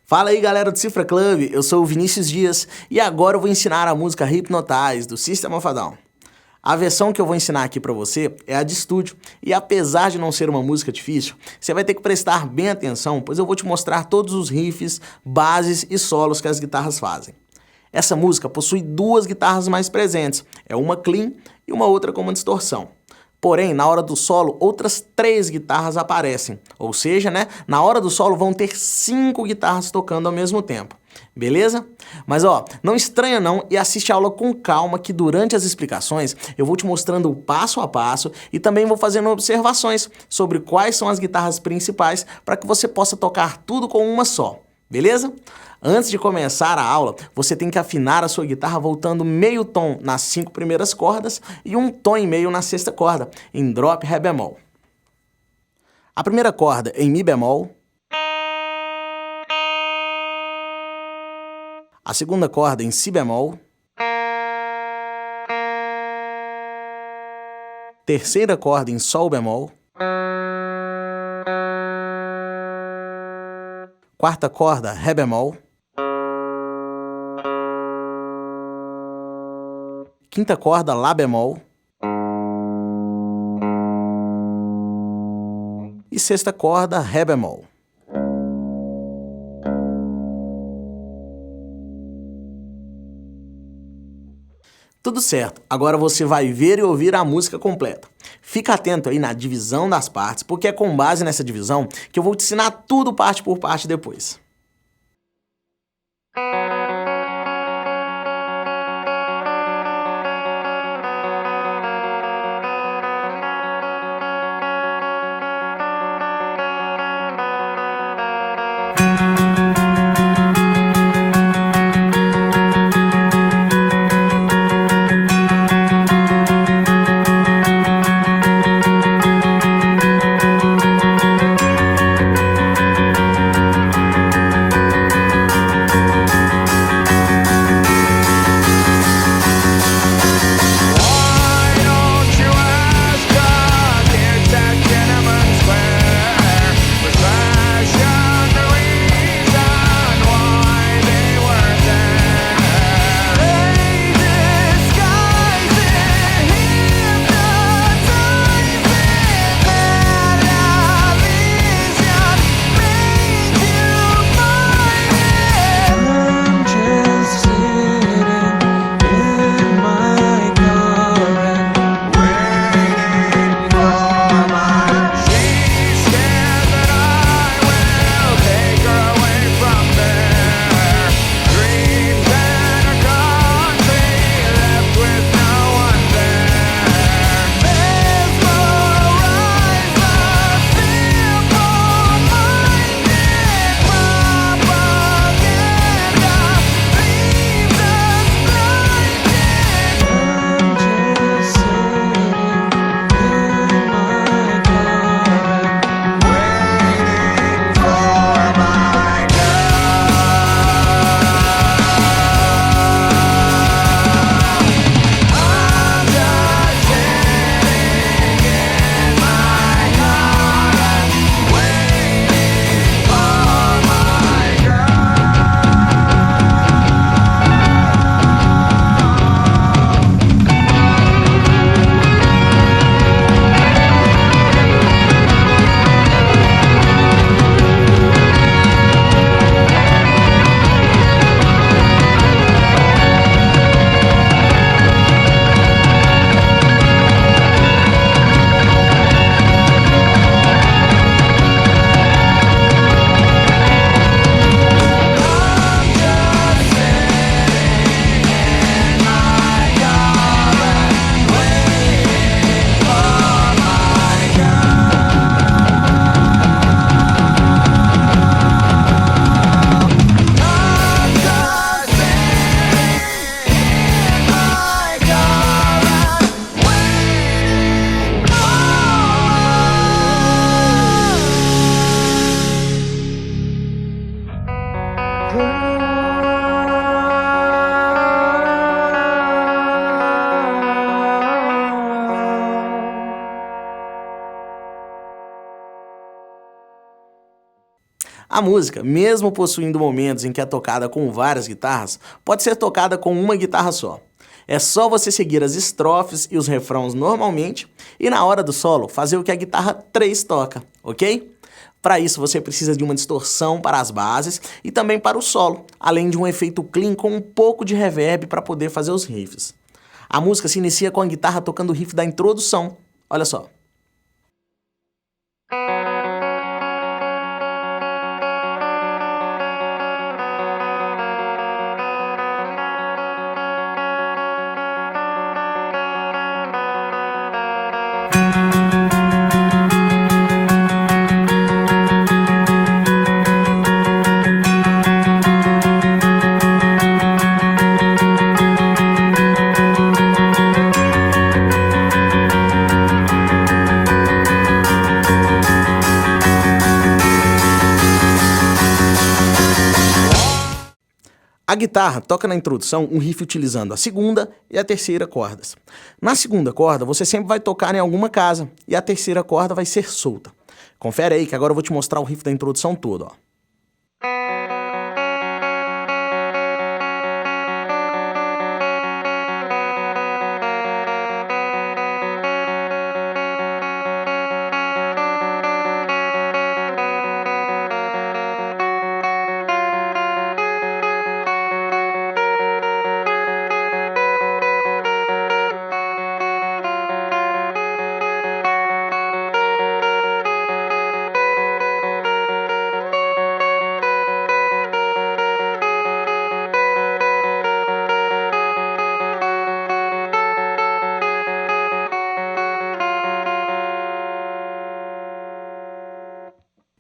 Fala aí galera do Cifra Club, eu sou o Vinícius Dias e agora eu vou ensinar a música Hypnotize do System of a Down. A versão que eu vou ensinar aqui pra você é a de estúdio e apesar de não ser uma música difícil, você vai ter que prestar bem atenção, pois eu vou te mostrar todos os riffs, bases e solos que as guitarras fazem. Essa música possui duas guitarras mais presentes, é uma clean e uma outra com uma distorção. Porém, na hora do solo, outras 3 guitarras aparecem. Ou seja, na hora do solo vão ter 5 guitarras tocando ao mesmo tempo. Beleza? Mas não estranha não e assiste a aula com calma que durante as explicações eu vou te mostrando o passo a passo e também vou fazendo observações sobre quais são as guitarras principais para que você possa tocar tudo com uma só. Beleza? Antes de começar a aula, você tem que afinar a sua guitarra voltando meio tom nas 5 primeiras cordas e um tom e meio na 6ª corda, em drop ré bemol. A primeira corda em mi bemol. A segunda corda em si bemol. Terceira corda em sol bemol. Quarta corda, ré bemol. Quinta corda, lá bemol. E 6ª corda, ré bemol. Tudo certo, agora você vai ver e ouvir a música completa. Fica atento aí na divisão das partes, porque é com base nessa divisão que eu vou te ensinar tudo parte por parte depois. A música, mesmo possuindo momentos em que é tocada com várias guitarras, pode ser tocada com uma guitarra só. É só você seguir as estrofes e os refrãos normalmente e na hora do solo fazer o que a guitarra 3 toca, ok? Para isso você precisa de uma distorção para as bases e também para o solo, além de um efeito clean com um pouco de reverb para poder fazer os riffs. A música se inicia com a guitarra tocando o riff da introdução. Olha só. A guitarra toca na introdução um riff utilizando a segunda e a terceira cordas. Na segunda corda, você sempre vai tocar em alguma casa e a terceira corda vai ser solta. Confere aí que agora eu vou te mostrar o riff da introdução todo, ó.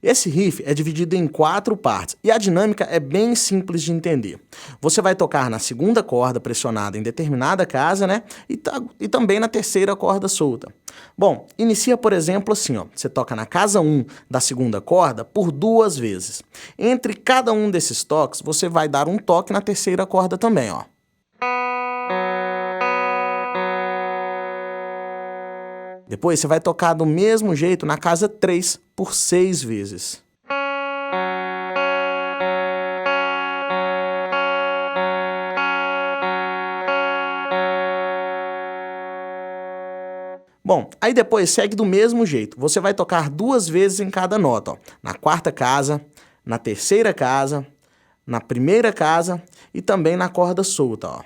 Esse riff é dividido em 4 partes e a dinâmica é bem simples de entender. Você vai tocar na segunda corda pressionada em determinada casa, né? E também na terceira corda solta. Bom, inicia, por exemplo, assim, ó. Você toca na casa 1 da segunda corda por 2 vezes. Entre cada um desses toques, você vai dar um toque na terceira corda também, ó. Depois você vai tocar do mesmo jeito na casa 3 por 6 vezes. Bom, aí depois segue do mesmo jeito. Você vai tocar 2 vezes em cada nota, ó. Na quarta casa, na terceira casa, na primeira casa e também na corda solta, ó.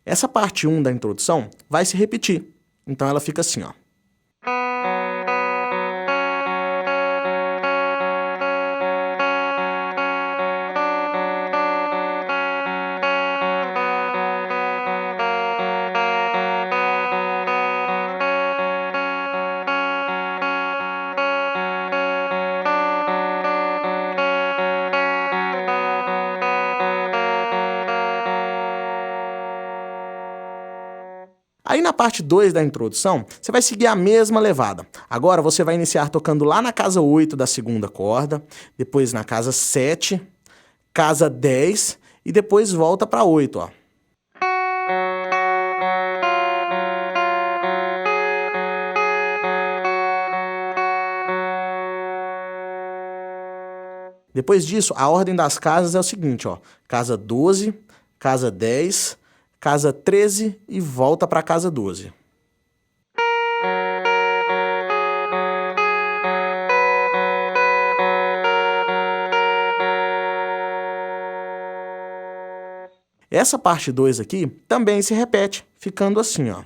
Essa parte 1 da introdução vai se repetir, então ela fica assim, ó. Aí na parte 2 da introdução, você vai seguir a mesma levada. Agora você vai iniciar tocando lá na casa 8 da segunda corda, depois na casa 7, casa 10 e depois volta para 8, ó. Depois disso, a ordem das casas é o seguinte, ó. Casa 12, casa 10, casa 13 e volta para casa 12. Essa parte 2 aqui também se repete, ficando assim, ó.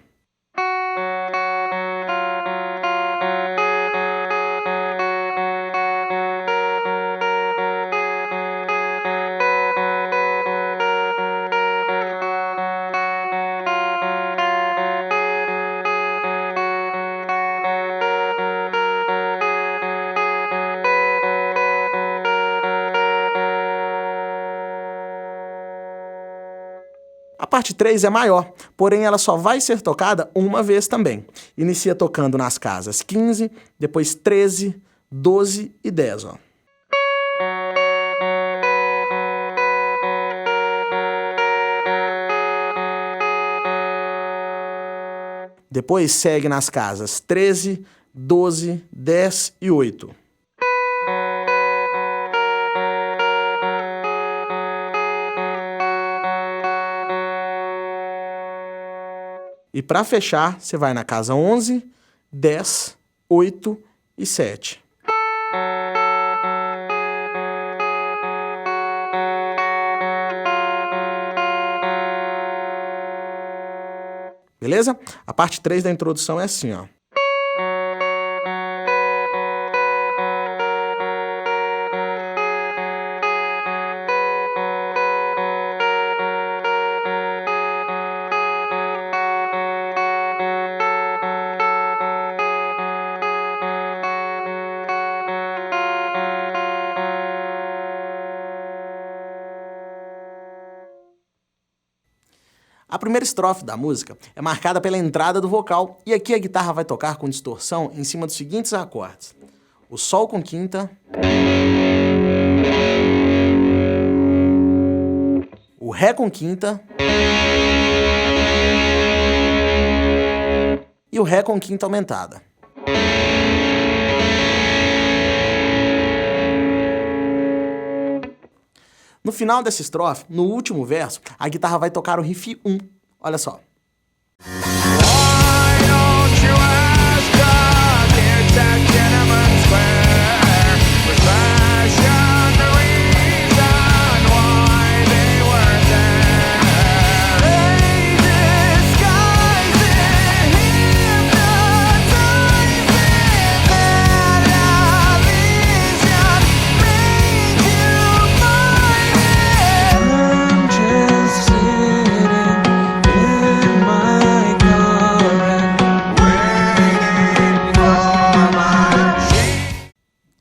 A parte 3 é maior, porém ela só vai ser tocada uma vez também. Inicia tocando nas casas 15, depois 13, 12 e 10, ó. Depois segue nas casas 13, 12, 10 e 8. E para fechar, você vai na casa 11, 10, 8 e 7. Beleza? A parte 3 da introdução é assim, ó. A primeira estrofe da música é marcada pela entrada do vocal, e aqui a guitarra vai tocar com distorção em cima dos seguintes acordes: o Sol com quinta, o Ré com quinta e o Ré com quinta aumentada. No final dessa estrofe, no último verso, a guitarra vai tocar o riff 1. Olha só.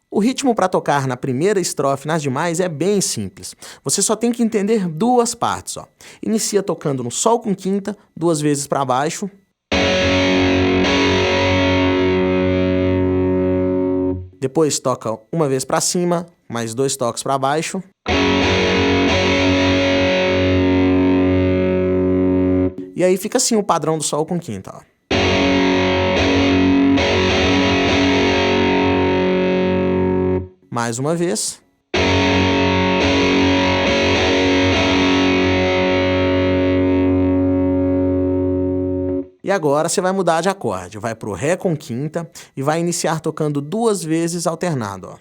O ritmo para tocar na primeira estrofe e nas demais é bem simples. Você só tem que entender duas partes, ó. Inicia tocando no Sol com quinta, 2 vezes para baixo. Depois toca 1 vez para cima, mais 2 toques para baixo. E aí fica assim o padrão do Sol com quinta, ó. Mais uma vez. E agora você vai mudar de acorde. Vai para o Ré com quinta e vai iniciar tocando 2 vezes alternado, ó.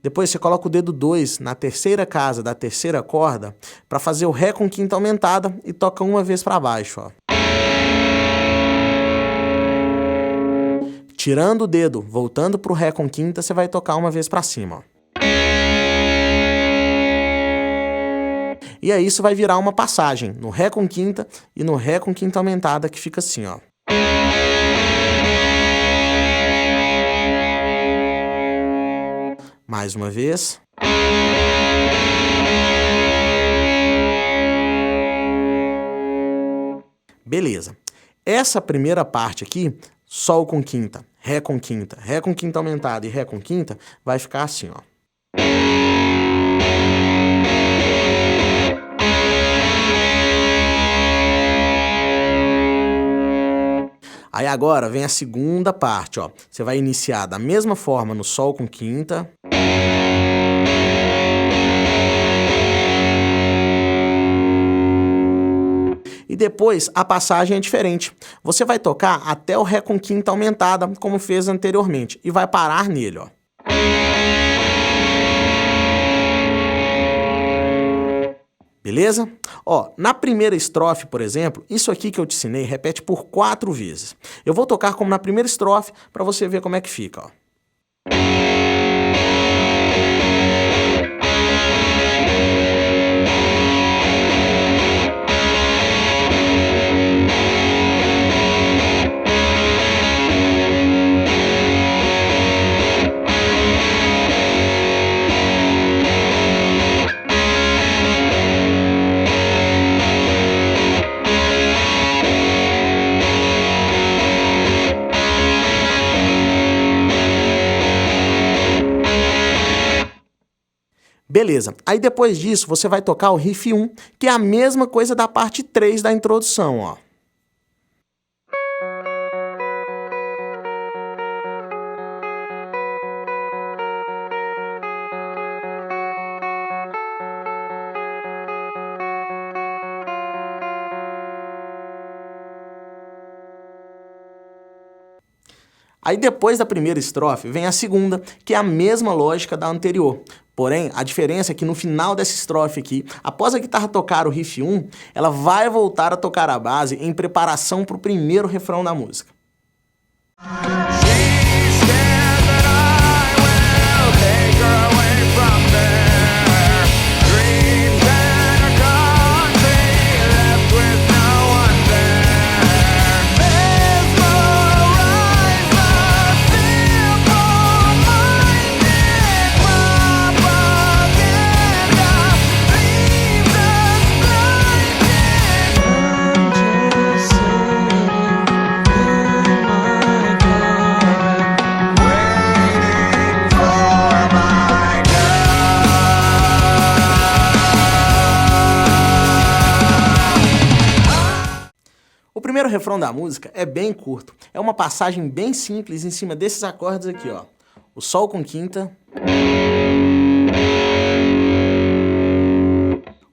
Depois você coloca o dedo 2 na terceira casa da terceira corda para fazer o Ré com quinta aumentada e toca 1 vez para baixo, ó. Tirando o dedo, voltando para o Ré com quinta, você vai tocar 1 vez para cima, ó. E aí isso vai virar uma passagem no Ré com quinta e no Ré com quinta aumentada, que fica assim, ó. Mais uma vez. Beleza. Essa primeira parte aqui, Sol com quinta, Ré com quinta aumentada e Ré com quinta, vai ficar assim, ó. Aí agora vem a segunda parte, ó. Você vai iniciar da mesma forma no Sol com quinta. E depois a passagem é diferente. Você vai tocar até o Ré com quinta aumentada, como fez anteriormente, e vai parar nele, ó. Beleza? Ó, na primeira estrofe, por exemplo, isso aqui que eu te ensinei repete por 4 vezes. Eu vou tocar como na primeira estrofe para você ver como é que fica, ó. Beleza, aí depois disso você vai tocar o riff 1, que é a mesma coisa da parte 3 da introdução, ó. Aí depois da primeira estrofe vem a segunda, que é a mesma lógica da anterior. Porém, a diferença é que no final dessa estrofe aqui, após a guitarra tocar o riff 1, ela vai voltar a tocar a base em preparação para o primeiro refrão da música. O primeiro refrão da música é bem curto, é uma passagem bem simples em cima desses acordes aqui, ó. O Sol com quinta,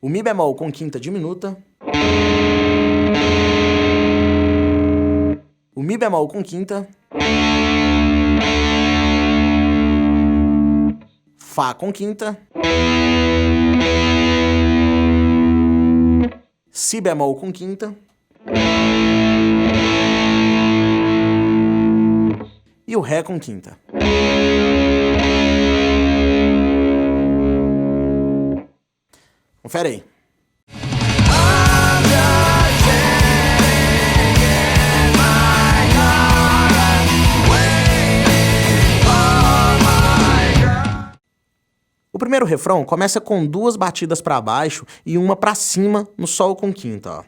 o Mi bemol com quinta diminuta, o Mi bemol com quinta, Fá com quinta, Si bemol com quinta, e o Ré com quinta. Confere aí. O primeiro refrão começa com 2 batidas para baixo e uma para cima no Sol com quinta, ó.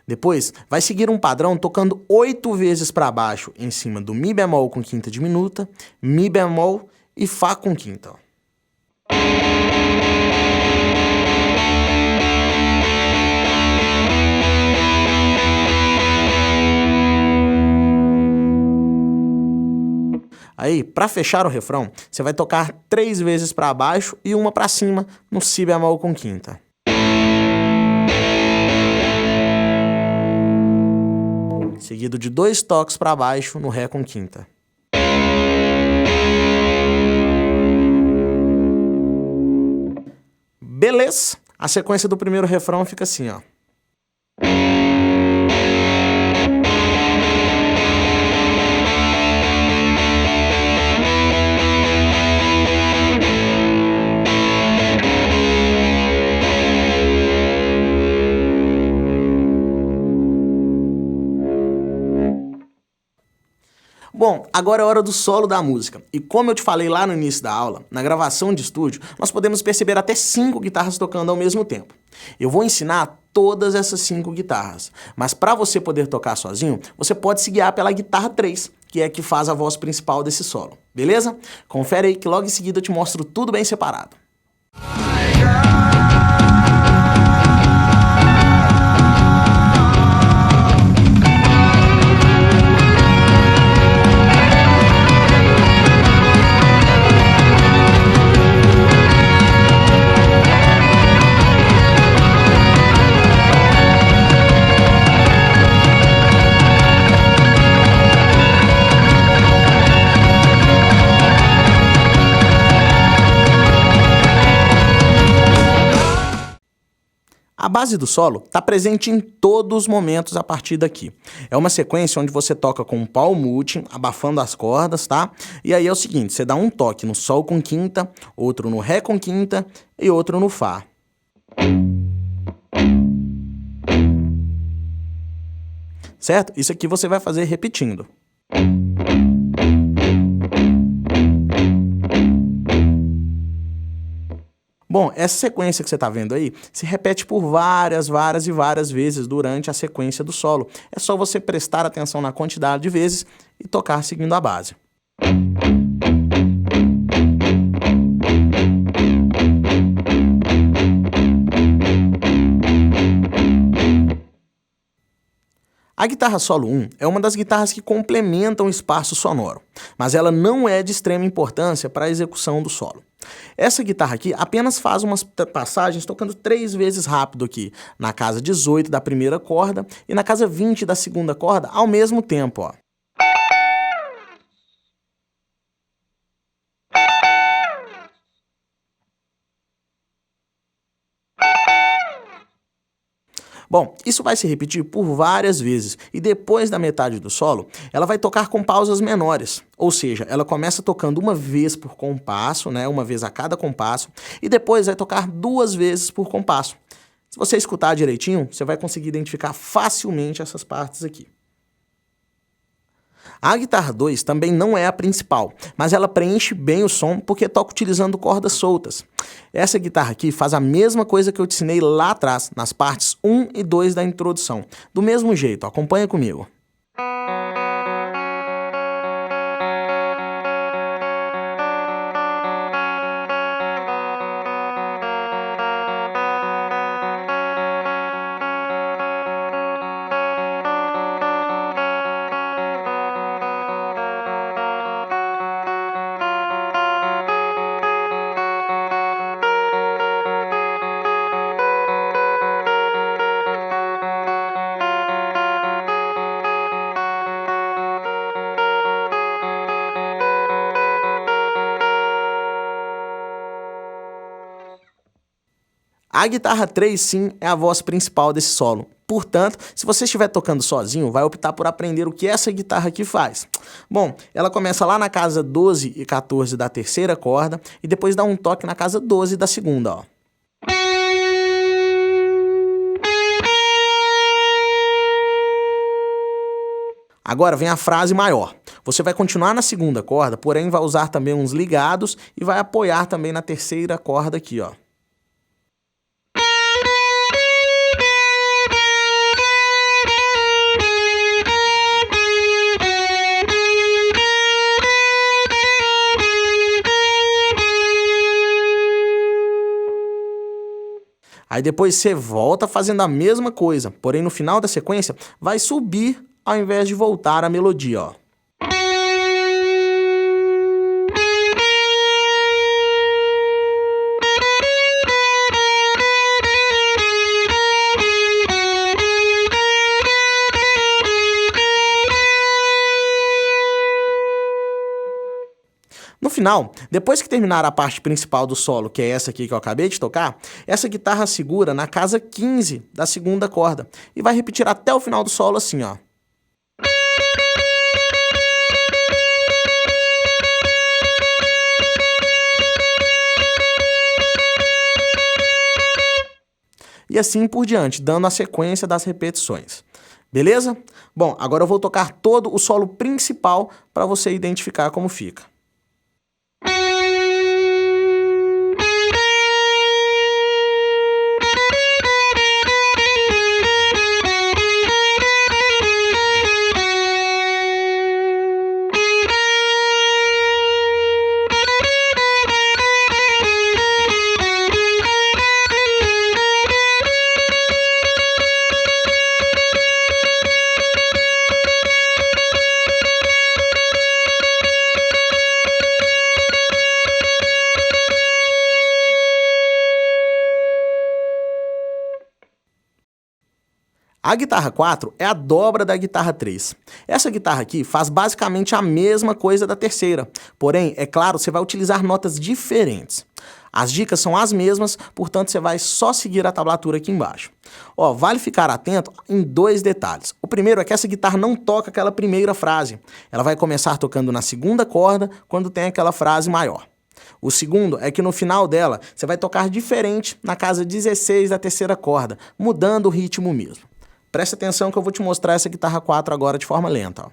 Depois, vai seguir um padrão tocando 8 vezes para baixo em cima do Mi bemol com quinta diminuta, Mi bemol e Fá com quinta. Aí, para fechar o refrão, você vai tocar 3 vezes para baixo e uma para cima no Si bemol com quinta. Seguido de 2 toques para baixo no Ré com quinta. Beleza? A sequência do primeiro refrão fica assim, ó. Bom, agora é a hora do solo da música. E como eu te falei lá no início da aula, na gravação de estúdio, nós podemos perceber até 5 guitarras tocando ao mesmo tempo. Eu vou ensinar todas essas 5 guitarras, mas para você poder tocar sozinho, você pode se guiar pela guitarra 3, que é a que faz a voz principal desse solo, beleza? Confere aí que logo em seguida eu te mostro tudo bem separado. A base do solo está presente em todos os momentos a partir daqui. É uma sequência onde você toca com um palm mute, abafando as cordas, tá? E aí é o seguinte, você dá um toque no Sol com quinta, outro no Ré com quinta e outro no Fá. Certo? Isso aqui você vai fazer repetindo. Bom, essa sequência que você está vendo aí se repete por várias vezes durante a sequência do solo. É só você prestar atenção na quantidade de vezes e tocar seguindo a base. A guitarra solo 1 é uma das guitarras que complementam o espaço sonoro, mas ela não é de extrema importância para a execução do solo. Essa guitarra aqui apenas faz umas passagens tocando 3 vezes rápido aqui, na casa 18 da primeira corda e na casa 20 da segunda corda ao mesmo tempo, ó. Bom, isso vai se repetir por várias vezes e depois da metade do solo, ela vai tocar com pausas menores, ou seja, ela começa tocando uma vez por compasso, né, uma vez a cada compasso, e depois vai tocar 2 vezes por compasso. Se você escutar direitinho, você vai conseguir identificar facilmente essas partes aqui. A guitarra 2 também não é a principal, mas ela preenche bem o som porque toca utilizando cordas soltas. Essa guitarra aqui faz a mesma coisa que eu te ensinei lá atrás, nas partes 1 e 2 da introdução. Do mesmo jeito, acompanha comigo. A guitarra 3, sim, é a voz principal desse solo. Portanto, se você estiver tocando sozinho, vai optar por aprender o que essa guitarra aqui faz. Bom, ela começa lá na casa 12 e 14 da terceira corda e depois dá um toque na casa 12 da segunda, ó. Agora vem a frase maior. Você vai continuar na segunda corda, porém vai usar também uns ligados e vai apoiar também na terceira corda aqui, ó. Aí depois você volta fazendo a mesma coisa, porém no final da sequência vai subir ao invés de voltar a melodia, ó. No final, depois que terminar a parte principal do solo, que é essa aqui que eu acabei de tocar, essa guitarra segura na casa 15 da segunda corda e vai repetir até o final do solo assim, ó. E assim por diante, dando a sequência das repetições. Beleza? Bom, agora eu vou tocar todo o solo principal para você identificar como fica. A guitarra 4 é a dobra da guitarra 3. Essa guitarra aqui faz basicamente a mesma coisa da terceira, porém, é claro, você vai utilizar notas diferentes. As dicas são as mesmas, portanto você vai só seguir a tablatura aqui embaixo. Ó, vale ficar atento em 2 detalhes. O primeiro é que essa guitarra não toca aquela primeira frase. Ela vai começar tocando na segunda corda quando tem aquela frase maior. O segundo é que no final dela, você vai tocar diferente na casa 16 da terceira corda, mudando o ritmo mesmo. Presta atenção que eu vou te mostrar essa guitarra 4 agora de forma lenta, ó.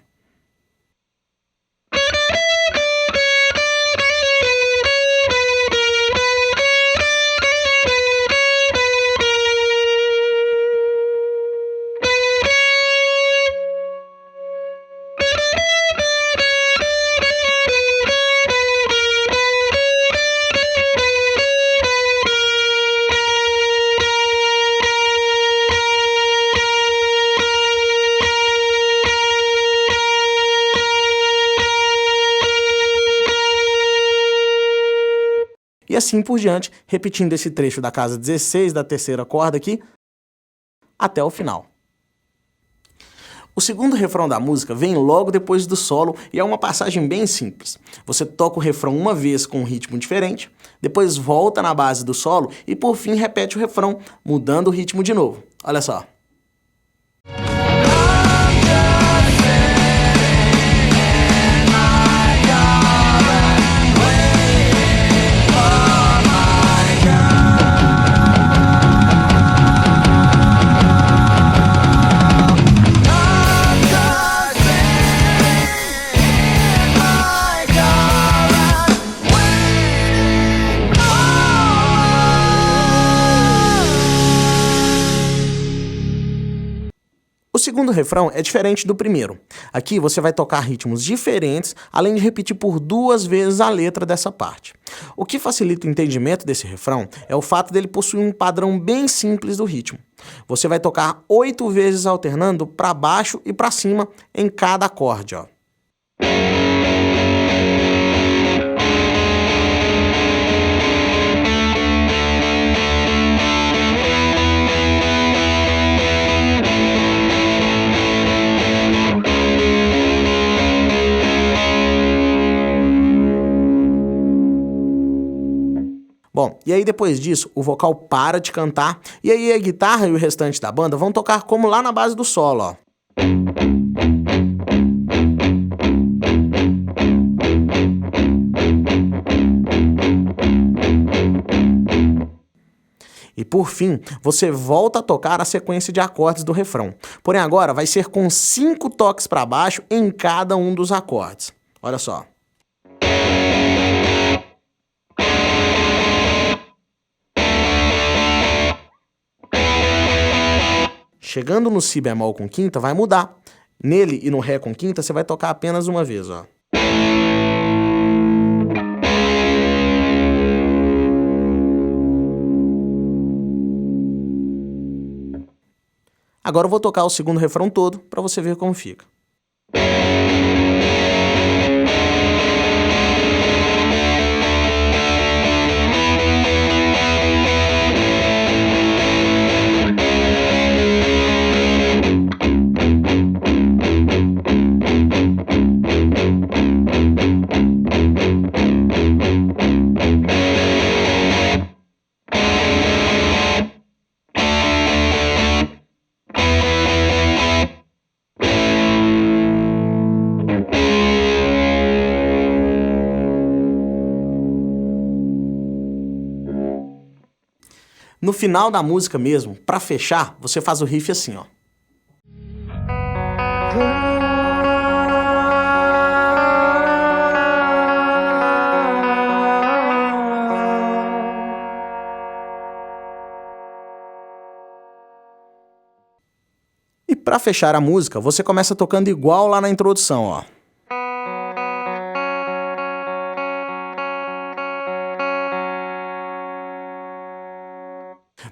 assim por diante, repetindo esse trecho da casa 16 da terceira corda aqui até o final. O segundo refrão da música vem logo depois do solo e é uma passagem bem simples. Você toca o refrão uma vez com um ritmo diferente, depois volta na base do solo e por fim repete o refrão, mudando o ritmo de novo. Olha só. O segundo refrão é diferente do primeiro. Aqui você vai tocar ritmos diferentes, além de repetir por 2 vezes a letra dessa parte. O que facilita o entendimento desse refrão é o fato dele possuir um padrão bem simples do ritmo. Você vai tocar 8 vezes alternando para baixo e para cima em cada acorde, ó. Bom, e aí depois disso, o vocal para de cantar, e aí a guitarra e o restante da banda vão tocar como lá na base do solo, ó. E por fim, você volta a tocar a sequência de acordes do refrão. Porém agora vai ser com 5 toques para baixo em cada um dos acordes. Olha só. Chegando no Si bemol com quinta, vai mudar. Nele e no Ré com quinta, você vai tocar apenas uma vez, ó. Agora eu vou tocar o segundo refrão todo para você ver como fica. No final da música mesmo, pra fechar, você faz o riff assim, ó. E pra fechar a música, você começa tocando igual lá na introdução, ó.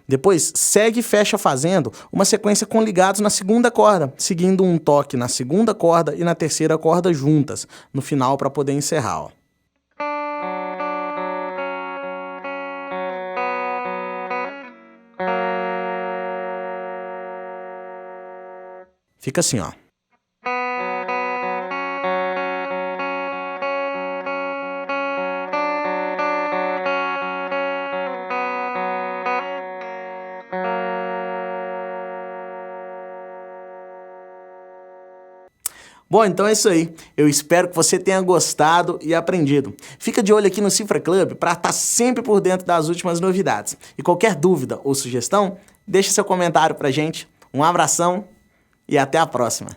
Depois, segue e fecha fazendo uma sequência com ligados na segunda corda, seguindo um toque na segunda corda e na terceira corda juntas, no final para poder encerrar, ó. Fica assim, ó. Bom, então é isso aí. Eu espero que você tenha gostado e aprendido. Fica de olho aqui no Cifra Club para estar sempre por dentro das últimas novidades. E qualquer dúvida ou sugestão, deixe seu comentário pra gente. Um abração e até a próxima.